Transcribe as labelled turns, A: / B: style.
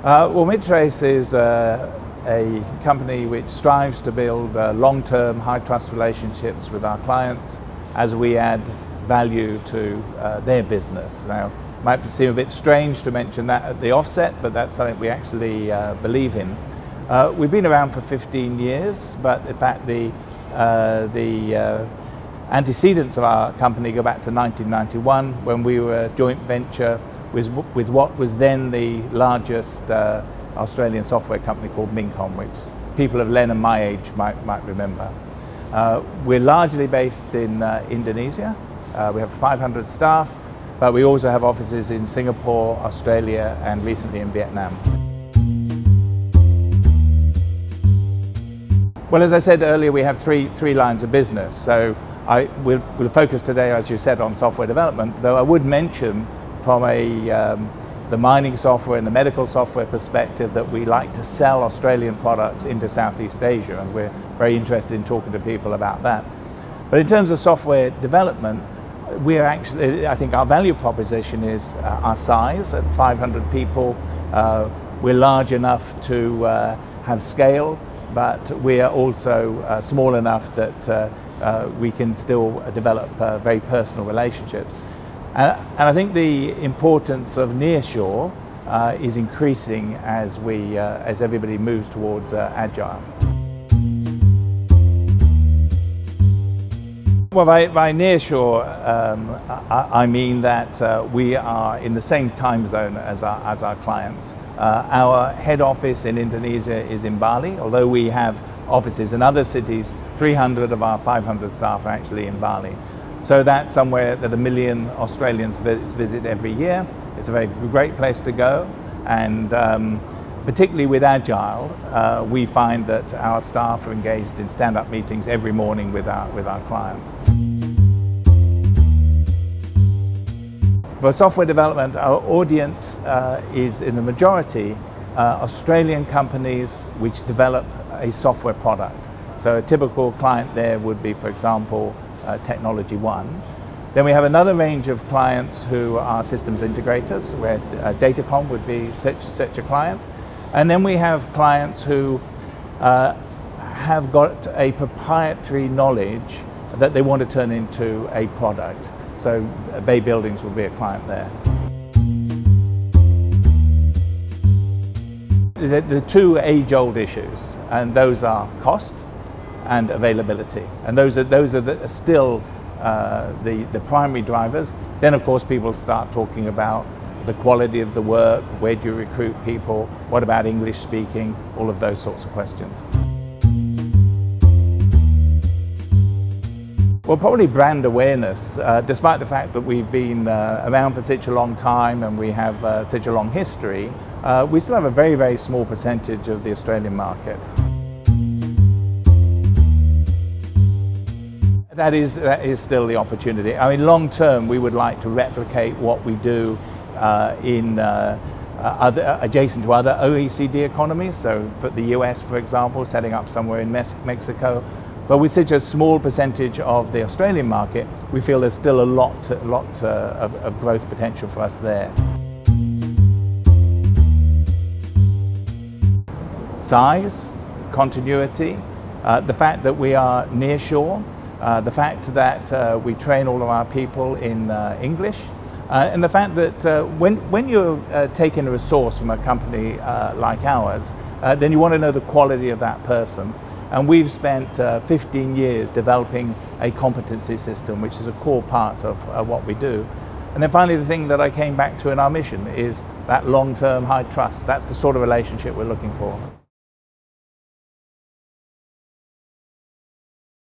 A: Mitrais is a company which strives to build long-term, high-trust relationships with our clients as we add value to their business. Now, it might seem a bit strange to mention that at the offset, but that's something we actually believe in. We've been around for 15 years, but in fact the antecedents of our company go back to 1991, when we were a joint venture with what was then the largest Australian software company called Mincom, which people of Len and my age might remember. We're largely based in Indonesia. We have 500 staff, but we also have offices in Singapore, Australia, and recently in Vietnam. Well, as I said earlier, we have three lines of business. So we'll focus today, as you said, on software development, though I would mention from the mining software and the medical software perspective that we like to sell Australian products into Southeast Asia, and we're very interested in talking to people about that. But in terms of software development, we are actually, I think our value proposition is our size at 500 people. We're large enough to have scale, but we are also small enough that we can still develop very personal relationships. And I think the importance of nearshore is increasing as everybody moves towards agile. Well, by nearshore, I mean that we are in the same time zone as our clients. Our head office in Indonesia is in Bali. Although we have offices in other cities, 300 of our 500 staff are actually in Bali. So that's somewhere that 1 million Australians visit every year. It's a very great place to go, and particularly with Agile, we find that our staff are engaged in stand-up meetings every morning with our clients. For software development, our audience is in the majority Australian companies which develop a software product. So a typical client there would be, for example, Technology One. Then we have another range of clients who are systems integrators, where Datacom would be such a client. And then we have clients who have got a proprietary knowledge that they want to turn into a product. So Bay Buildings will be a client there. The two age-old issues, and those are cost and availability, and those are still the primary drivers. Then of course people start talking about the quality of the work, where do you recruit people, what about English speaking, all of those sorts of questions. Well, probably brand awareness. Despite the fact that we've been around for such a long time and we have such a long history, we still have a very, very small percentage of the Australian market. That is still the opportunity. I mean, long term, we would like to replicate what we do adjacent to other OECD economies. So for the US, for example, setting up somewhere in Mexico. But with such a small percentage of the Australian market, we feel there's still a lot of growth potential for us there. Size, continuity, the fact that we are nearshore, the fact that we train all of our people in English, and the fact that when you're taking a resource from a company like ours, then you want to know the quality of that person. And we've spent 15 years developing a competency system, which is a core part of what we do. And then finally, the thing that I came back to in our mission is that long-term high trust. That's the sort of relationship we're looking for.